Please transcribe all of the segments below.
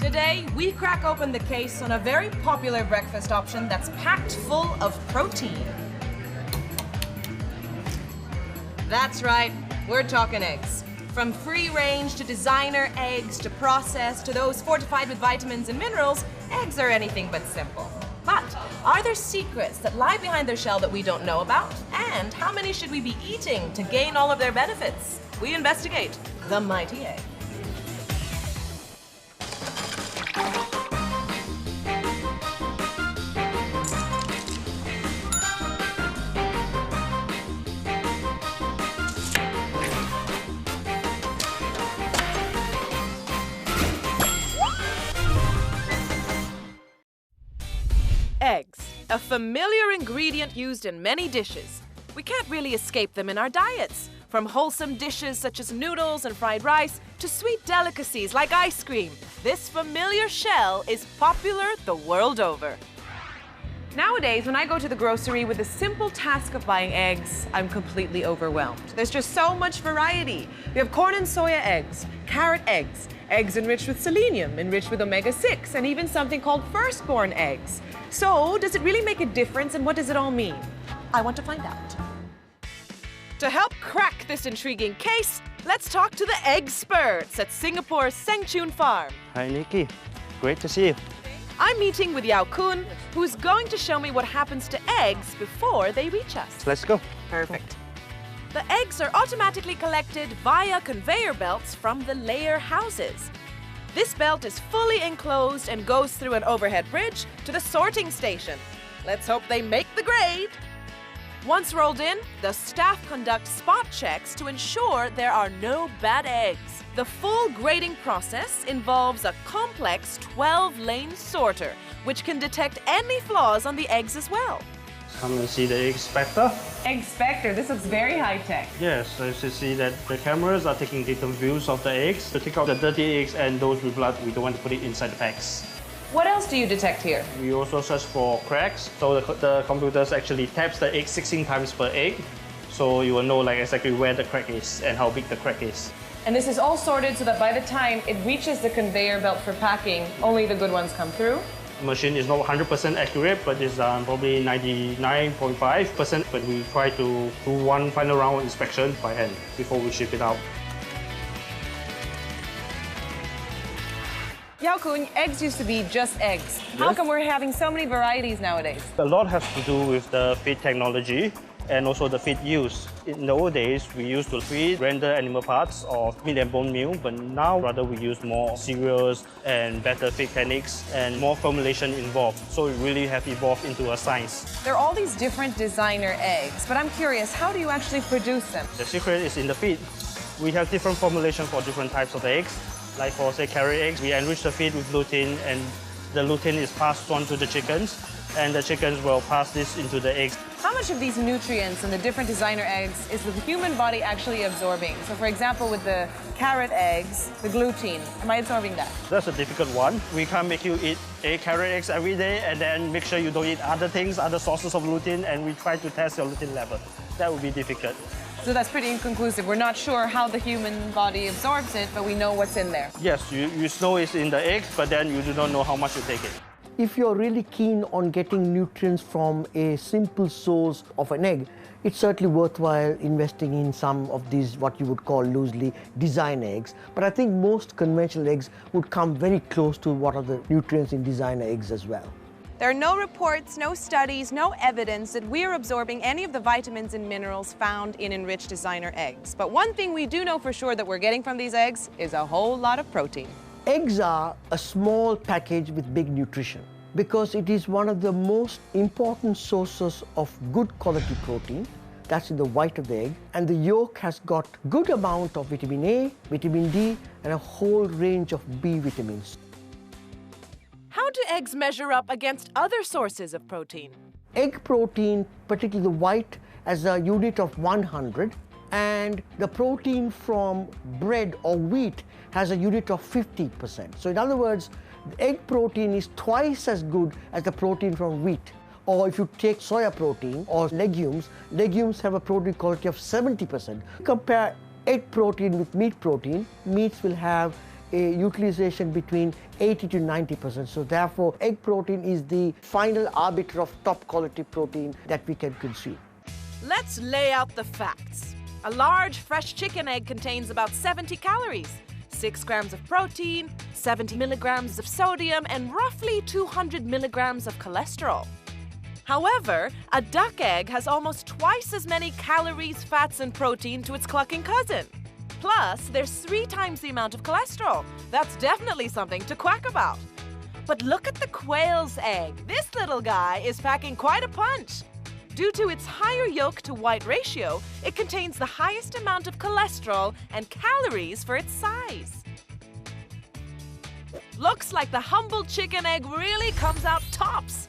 Today, we crack open the case on a very popular breakfast option that's packed full of protein. That's right, we're talking eggs. From free-range to designer eggs to processed to those fortified with vitamins and minerals, eggs are anything but simple. But are there secrets that lie behind their shell that we don't know about? And how many should we be eating to gain all of their benefits? We investigate the mighty egg. Eggs, a familiar ingredient used in many dishes. We can't really escape them in our diets, from wholesome dishes such as noodles and fried rice to sweet delicacies like ice cream. This familiar shell is popular the world over. Nowadays, when I go to the grocery with the simple task of buying eggs, I'm completely overwhelmed. There's just so much variety. We have corn and soya eggs, carrot eggs, eggs enriched with selenium, enriched with omega-6, and even something called firstborn eggs. So, does it really make a difference, and what does it all mean? I want to find out. To help crack this intriguing case, let's talk to the egg-experts at Singapore's Seng Chun Farm. Hi, Nikki. Great to see you. I'm meeting with Yao Kun, who's going to show me what happens to eggs before they reach us. Let's go. Perfect. The eggs are automatically collected via conveyor belts from the layer houses. This belt is fully enclosed and goes through an overhead bridge to the sorting station. Let's hope they make the grade. Once rolled in, the staff conduct spot checks to ensure there are no bad eggs. The full grading process involves a complex 12-lane sorter, which can detect any flaws on the eggs as well. Come and see the egg spectre. Egg spectre, this looks very high-tech. Yes, as you see that the cameras are taking different views of the eggs. To take out the dirty eggs and those with blood, we don't want to put it inside the packs. What else do you detect here? We also search for cracks. So the computers actually taps the egg 16 times per egg. So you will know like exactly where the crack is and how big the crack is. And this is all sorted so that by the time it reaches the conveyor belt for packing, only the good ones come through? The machine is not 100% accurate, but it's probably 99.5%. But we try to do one final round inspection by hand before we ship it out. Yao Kun, eggs used to be just eggs. Yes. How come we're having so many varieties nowadays? A lot has to do with the feed technology and also the feed use. In the old days, we used to feed render animal parts or meat and bone meal, but now rather we use more cereals and better feed techniques and more formulation involved. So we really have evolved into a science. There are all these different designer eggs, but I'm curious, how do you actually produce them? The secret is in the feed. We have different formulations for different types of eggs. Like for, say, carrot eggs, we enrich the feed with lutein, and the lutein is passed on to the chickens, and the chickens will pass this into the eggs. How much of these nutrients in the different designer eggs is the human body actually absorbing? So for example, with the carrot eggs, the gluten, am I absorbing that? That's a difficult one. We can't make you eat 8 carrot eggs every day and then make sure you don't eat other things, other sources of lutein, and we try to test your lutein level. That would be difficult. So that's pretty inconclusive. We're not sure how the human body absorbs it, but we know what's in there. Yes, you know it's in the egg, but then you do not know how much you take it. If you're really keen on getting nutrients from a simple source of an egg, it's certainly worthwhile investing in some of these, what you would call loosely design eggs. But I think most conventional eggs would come very close to what are the nutrients in designer eggs as well. There are no reports, no studies, no evidence that we're absorbing any of the vitamins and minerals found in enriched designer eggs. But one thing we do know for sure that we're getting from these eggs is a whole lot of protein. Eggs are a small package with big nutrition because it is one of the most important sources of good quality protein. That's in the white of the egg. And the yolk has got good amount of vitamin A, vitamin D, and a whole range of B vitamins. How do eggs measure up against other sources of protein? Egg protein, particularly the white, has a unit of 100, and the protein from bread or wheat has a unit of 50%. So in other words, the egg protein is twice as good as the protein from wheat. Or if you take soya protein or legumes, legumes have a protein quality of 70%. Compare egg protein with meat protein, meats will have a utilization between 80 to 90%. So therefore, egg protein is the final arbiter of top quality protein that we can consume. Let's lay out the facts. A large fresh chicken egg contains about 70 calories, 6 grams of protein, 70 milligrams of sodium, and roughly 200 milligrams of cholesterol. However, a duck egg has almost twice as many calories, fats, and protein to its clucking cousin. Plus, there's 3 times the amount of cholesterol. That's definitely something to quack about. But look at the quail's egg. This little guy is packing quite a punch. Due to its higher yolk to white ratio, it contains the highest amount of cholesterol and calories for its size. Looks like the humble chicken egg really comes out tops.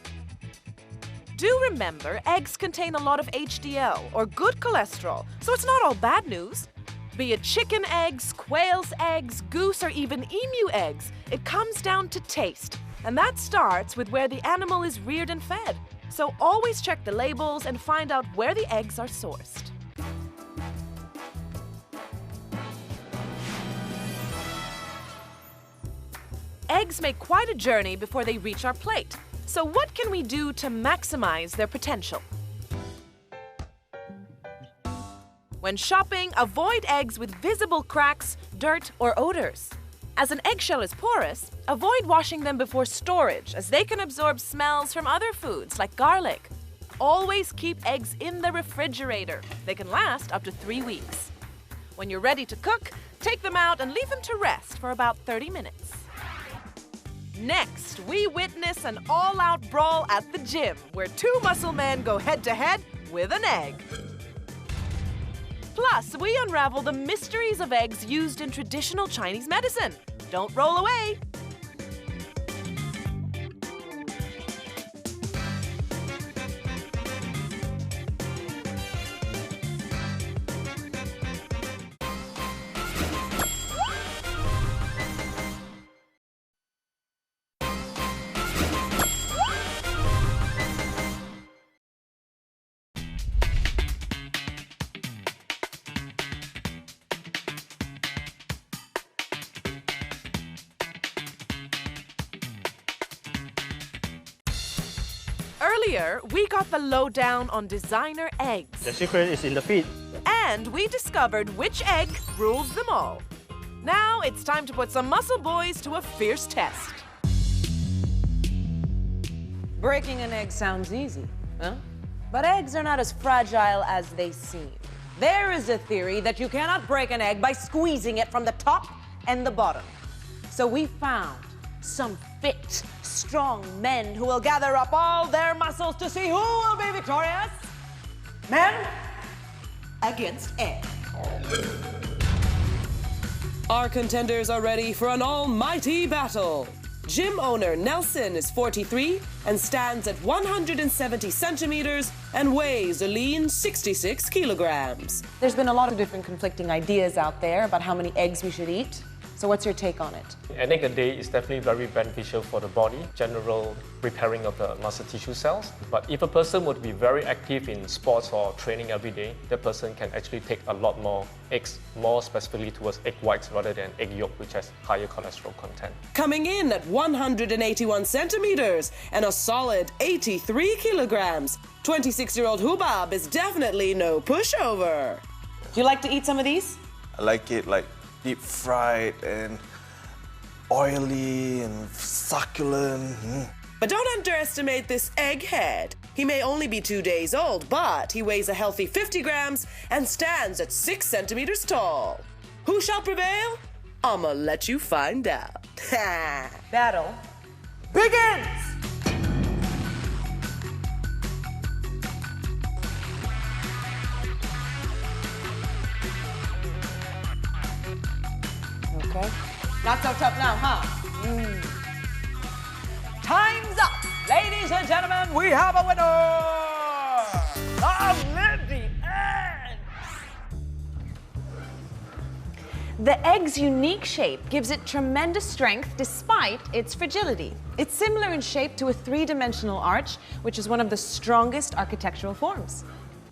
Do remember, eggs contain a lot of HDL, or good cholesterol, so it's not all bad news. Be it chicken eggs, quail's eggs, goose, or even emu eggs, it comes down to taste. And that starts with where the animal is reared and fed. So always check the labels and find out where the eggs are sourced. Eggs make quite a journey before they reach our plate. So what can we do to maximize their potential? When shopping, avoid eggs with visible cracks, dirt, or odors. As an eggshell is porous, avoid washing them before storage, as they can absorb smells from other foods like garlic. Always keep eggs in the refrigerator. They can last up to 3 weeks. When you're ready to cook, take them out and leave them to rest for about 30 minutes. Next, we witness an all-out brawl at the gym, where 2 muscle men go head-to-head with an egg. Plus, we unravel the mysteries of eggs used in traditional Chinese medicine. Don't roll away. Earlier, we got the lowdown on designer eggs. The secret is in the feed. And we discovered which egg rules them all. Now it's time to put some muscle boys to a fierce test. Breaking an egg sounds easy, huh? But eggs are not as fragile as they seem. There is a theory that you cannot break an egg by squeezing it from the top and the bottom. So we found some fit, strong men who will gather up all their muscles to see who will be victorious. Men against egg. Our contenders are ready for an almighty battle. Gym owner Nelson is 43 and stands at 170 centimeters and weighs a lean 66 kilograms. There's been a lot of different conflicting ideas out there about how many eggs we should eat. So what's your take on it? An egg a day is definitely very beneficial for the body, general repairing of the muscle tissue cells. But if a person would be very active in sports or training every day, that person can actually take a lot more eggs, more specifically towards egg whites rather than egg yolk, which has higher cholesterol content. Coming in at 181 centimeters and a solid 83 kilograms, 26-year-old Hubab is definitely no pushover. Do you like to eat some of these? I like it like deep fried and oily and succulent. But don't underestimate this egghead. He may only be 2 days old, but he weighs a healthy 50 grams and stands at 6 centimeters tall. Who shall prevail? I'ma let you find out. Battle begins! Okay. Not so tough now, huh? Time's up! Ladies and gentlemen, we have a winner! Long live the eggs! The egg's unique shape gives it tremendous strength despite its fragility. It's similar in shape to a 3-dimensional arch, which is one of the strongest architectural forms.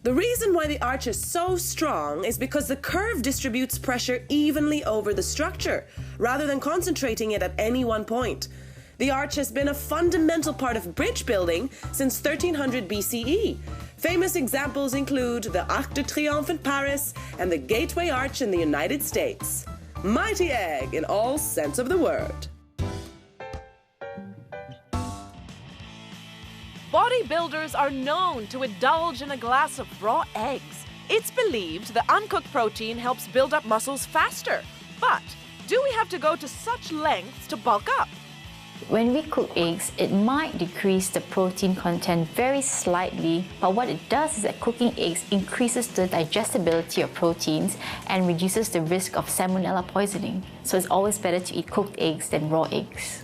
The reason why the arch is so strong is because the curve distributes pressure evenly over the structure, rather than concentrating it at any one point. The arch has been a fundamental part of bridge building since 1300 BCE. Famous examples include the Arc de Triomphe in Paris and the Gateway Arch in the United States. Mighty egg in all sense of the word. Bodybuilders are known to indulge in a glass of raw eggs. It's believed the uncooked protein helps build up muscles faster. But do we have to go to such lengths to bulk up? When we cook eggs, it might decrease the protein content very slightly, but what it does is that cooking eggs increases the digestibility of proteins and reduces the risk of salmonella poisoning. So it's always better to eat cooked eggs than raw eggs.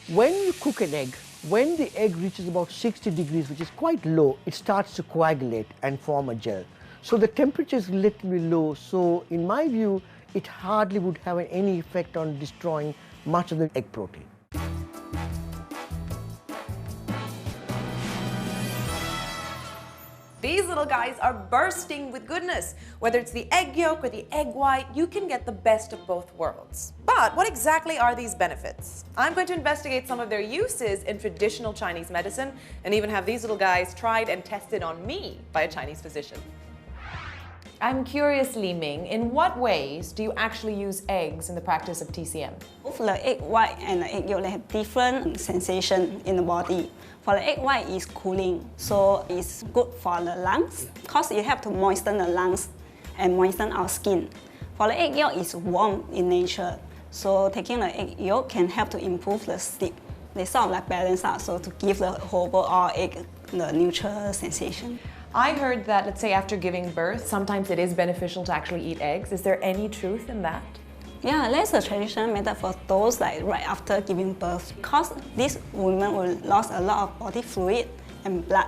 When you cook an egg, when the egg reaches about 60 degrees, which is quite low, it starts to coagulate and form a gel. So the temperature is relatively low, so in my view, it hardly would have any effect on destroying much of the egg protein. These little guys are bursting with goodness. Whether it's the egg yolk or the egg white, you can get the best of both worlds. But what exactly are these benefits? I'm going to investigate some of their uses in traditional Chinese medicine and even have these little guys tried and tested on me by a Chinese physician. I'm curious, Li Ming, in what ways do you actually use eggs in the practice of TCM? Both the egg white and the egg yolk, they have different sensation in the body. For the egg white, it's cooling, so it's good for the lungs because it helps to moisten the lungs and moisten our skin. For the egg yolk, it's warm in nature, so taking the egg yolk can help to improve the sleep. They sort of like balance out, so to give the whole bowl or egg the neutral sensation. I heard that, let's say after giving birth, sometimes it is beneficial to actually eat eggs. Is there any truth in that? Yeah, that's a traditional method for those like right after giving birth. Because these women will lose a lot of body fluid and blood,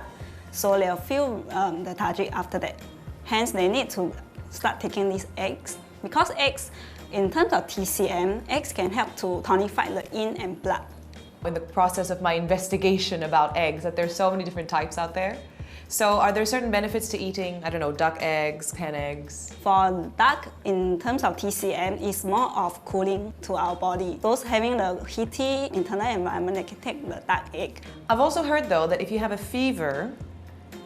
so they'll feel lethargic after that. Hence, they need to start taking these eggs. Because eggs, in terms of TCM, eggs can help to tonify the yin and blood. In the process of my investigation about eggs, that there's so many different types out there. So are there certain benefits to eating, I don't know, duck eggs, hen eggs? For duck, in terms of TCM, it's more of cooling to our body. Those having the heaty internal environment, they can take the duck egg. I've also heard though that if you have a fever,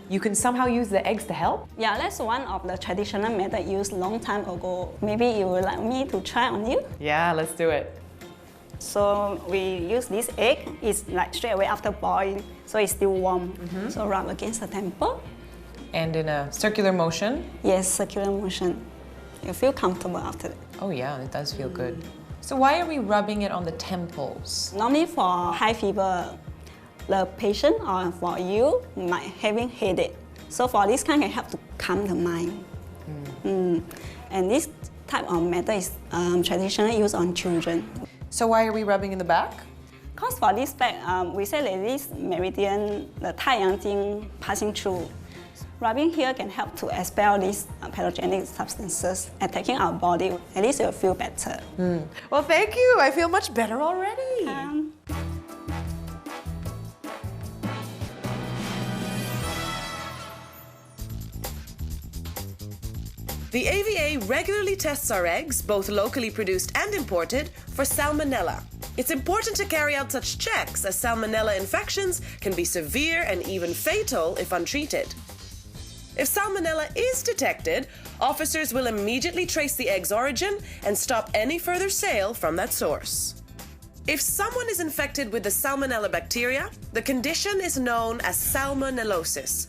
you can somehow use the eggs to help? Yeah, that's one of the traditional methods used long time ago. Maybe you would like me to try on you? Yeah, let's do it. So we use this egg, it's like straight away after boiling, so it's still warm. So rub against the temple. And in a circular motion? Yes, circular motion. You feel comfortable after that. Oh yeah, it does feel good. So why are we rubbing it on the temples? Normally for high fever, the patient or for you might having headache. So for this kind can help to calm the mind. And this type of method is traditionally used on children. So why are we rubbing in the back? Because for this back, we say that this meridian, the Taiyang Jing passing through. Rubbing here can help to expel these pathogenic substances attacking our body. At least you'll feel better. Well, thank you. I feel much better already. The AVA regularly tests our eggs, both locally produced and imported, for salmonella. It's important to carry out such checks as salmonella infections can be severe and even fatal if untreated. If salmonella is detected, officers will immediately trace the egg's origin and stop any further sale from that source. If someone is infected with the salmonella bacteria, the condition is known as salmonellosis.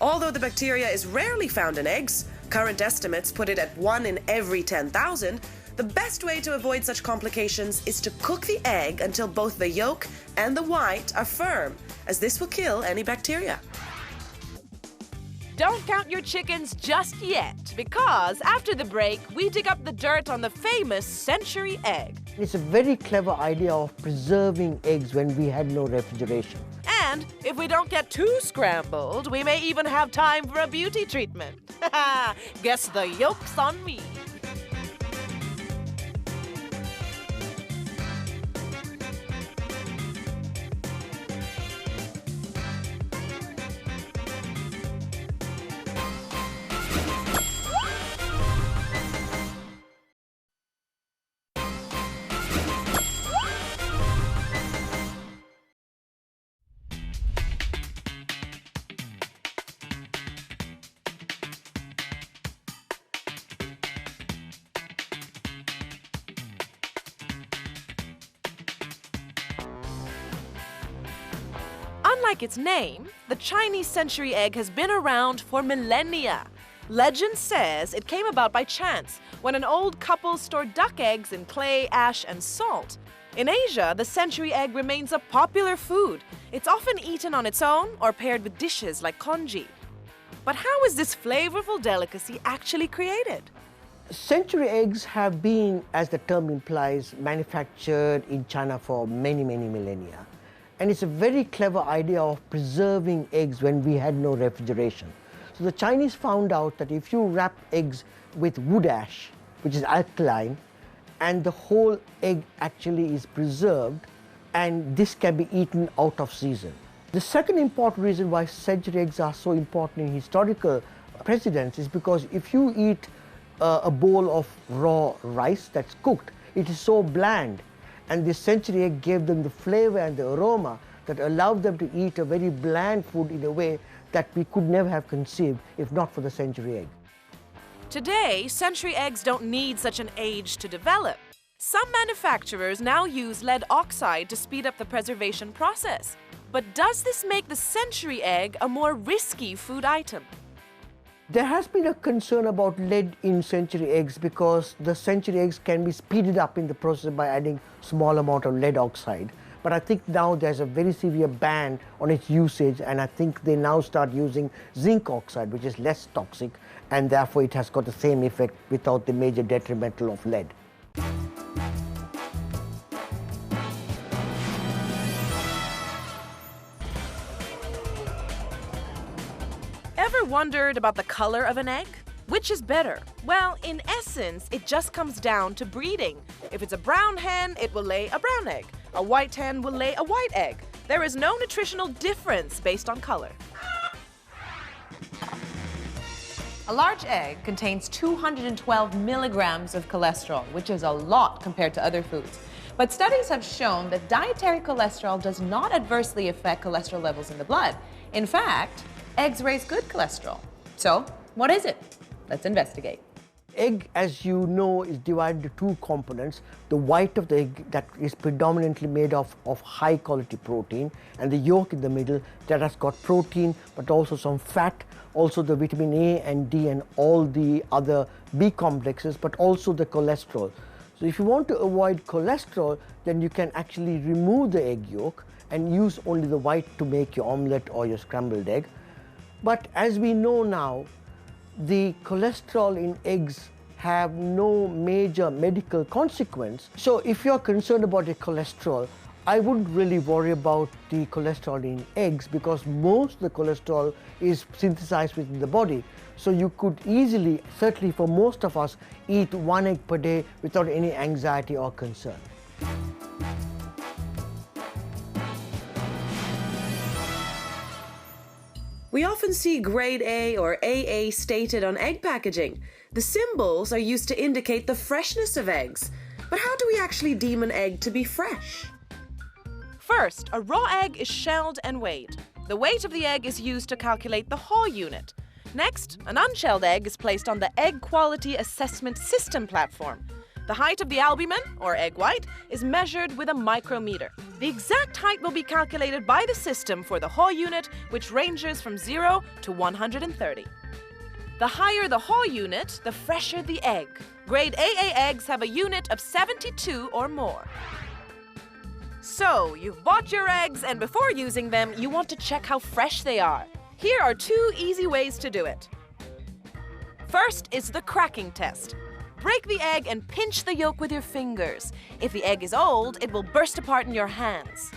Although the bacteria is rarely found in eggs, current estimates put it at 1 in every 10,000, the best way to avoid such complications is to cook the egg until both the yolk and the white are firm, as this will kill any bacteria. Don't count your chickens just yet, because after the break, we dig up the dirt on the famous century egg. It's a very clever idea of preserving eggs when we had no refrigeration. And if we don't get too scrambled, we may even have time for a beauty treatment. Guess the yolk's on me. unlike its name, the Chinese century egg has been around for millennia. Legend says it came about by chance when an old couple stored duck eggs in clay, ash, and salt. In Asia, the century egg remains a popular food. It's often eaten on its own or paired with dishes like congee. But how is this flavorful delicacy actually created? Century eggs have been, as the term implies, manufactured in China for many, many millennia. And it's a very clever idea of preserving eggs when we had no refrigeration. So the Chinese found out that if you wrap eggs with wood ash, which is alkaline, and the whole egg actually is preserved, and this can be eaten out of season. The second important reason why century eggs are so important in historical precedents is because if you eat a bowl of raw rice that's cooked, it is so bland, and this century egg gave them the flavor and the aroma that allowed them to eat a very bland food in a way that we could never have conceived if not for the century egg. Today, century eggs don't need such an age to develop. Some manufacturers now use lead oxide to speed up the preservation process. But does this make the century egg a more risky food item? There has been a concern about lead in century eggs because the century eggs can be speeded up in the process by adding small amount of lead oxide. But I think now there's a very severe ban on its usage, and I think they now start using zinc oxide, which is less toxic, and therefore it has got the same effect without the major detrimental of lead. Ever wondered about the color of an egg? Which is better? Well, in essence, it just comes down to breeding. If it's a brown hen, it will lay a brown egg. A white hen will lay a white egg. There is no nutritional difference based on color. A large egg contains 212 milligrams of cholesterol, which is a lot compared to other foods. But studies have shown that dietary cholesterol does not adversely affect cholesterol levels in the blood. In fact, eggs raise good cholesterol. So, what is it? Let's investigate. Egg, as you know, is divided into two components. The white of the egg that is predominantly made of high quality protein, and the yolk in the middle that has got protein but also some fat, also the vitamin A and D and all the other B complexes, but also the cholesterol. So if you want to avoid cholesterol, then you can actually remove the egg yolk and use only the white to make your omelette or your scrambled egg. But as we know now, the cholesterol in eggs have no major medical consequence. So if you're concerned about your cholesterol, I wouldn't really worry about the cholesterol in eggs because most of the cholesterol is synthesized within the body. So you could easily, certainly for most of us, eat one egg per day without any anxiety or concern. We often see grade A or AA stated on egg packaging. The symbols are used to indicate the freshness of eggs. But how do we actually deem an egg to be fresh? First, a raw egg is shelled and weighed. The weight of the egg is used to calculate the Hall unit. Next, an unshelled egg is placed on the Egg Quality Assessment System platform. The height of the albumin, or egg white, is measured with a micrometer. The exact height will be calculated by the system for the Hall unit, which ranges from 0 to 130. The higher the Hall unit, the fresher the egg. Grade AA eggs have a unit of 72 or more. So, you've bought your eggs, and before using them, you want to check how fresh they are. Here are 2 easy ways to do it. First is the cracking test. Break the egg and pinch the yolk with your fingers. If the egg is old, it will burst apart in your hands.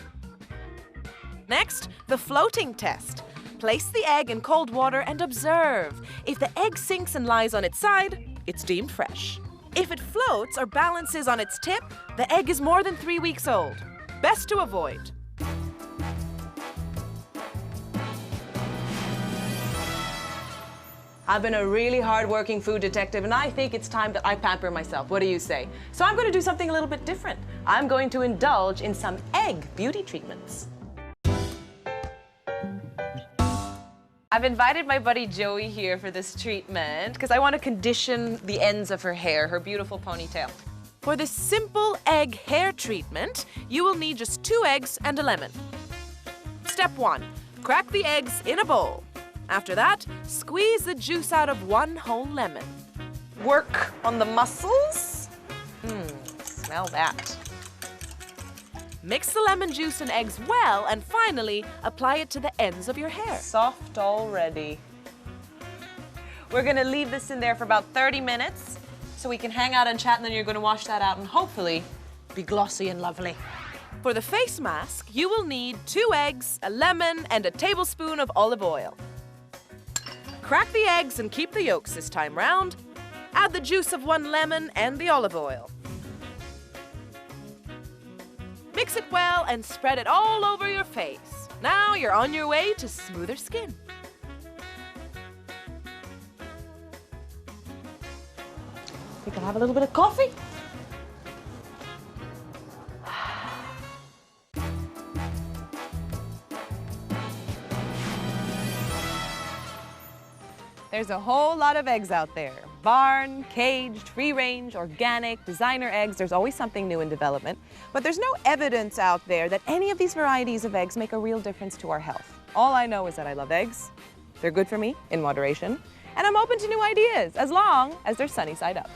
Next, the floating test. Place the egg in cold water and observe. If the egg sinks and lies on its side, it's deemed fresh. If it floats or balances on its tip, the egg is more than 3 weeks old. Best to avoid. I've been a really hard-working food detective, and I think it's time that I pamper myself. What do you say? So I'm going to do something a little bit different. I'm going to indulge in some egg beauty treatments. I've invited my buddy Joey here for this treatment because I want to condition the ends of her hair, her beautiful ponytail. For this simple egg hair treatment, you will need just 2 eggs and a lemon. Step 1. Crack the eggs in a bowl. After that, squeeze the juice out of 1 whole lemon. Work on the muscles. Smell that. Mix the lemon juice and eggs well, and finally, apply it to the ends of your hair. Soft already. We're gonna leave this in there for about 30 minutes so we can hang out and chat, and then you're gonna wash that out and hopefully be glossy and lovely. For the face mask, you will need 2 eggs, a lemon, and a tablespoon of olive oil. Crack the eggs and keep the yolks this time round. Add the juice of 1 lemon and the olive oil. Mix it well and spread it all over your face. Now you're on your way to smoother skin. We can have a little bit of coffee. There's a whole lot of eggs out there. Barn, caged, free-range, organic, designer eggs. There's always something new in development. But there's no evidence out there that any of these varieties of eggs make a real difference to our health. All I know is that I love eggs. They're good for me, in moderation. And I'm open to new ideas, as long as they're sunny side up.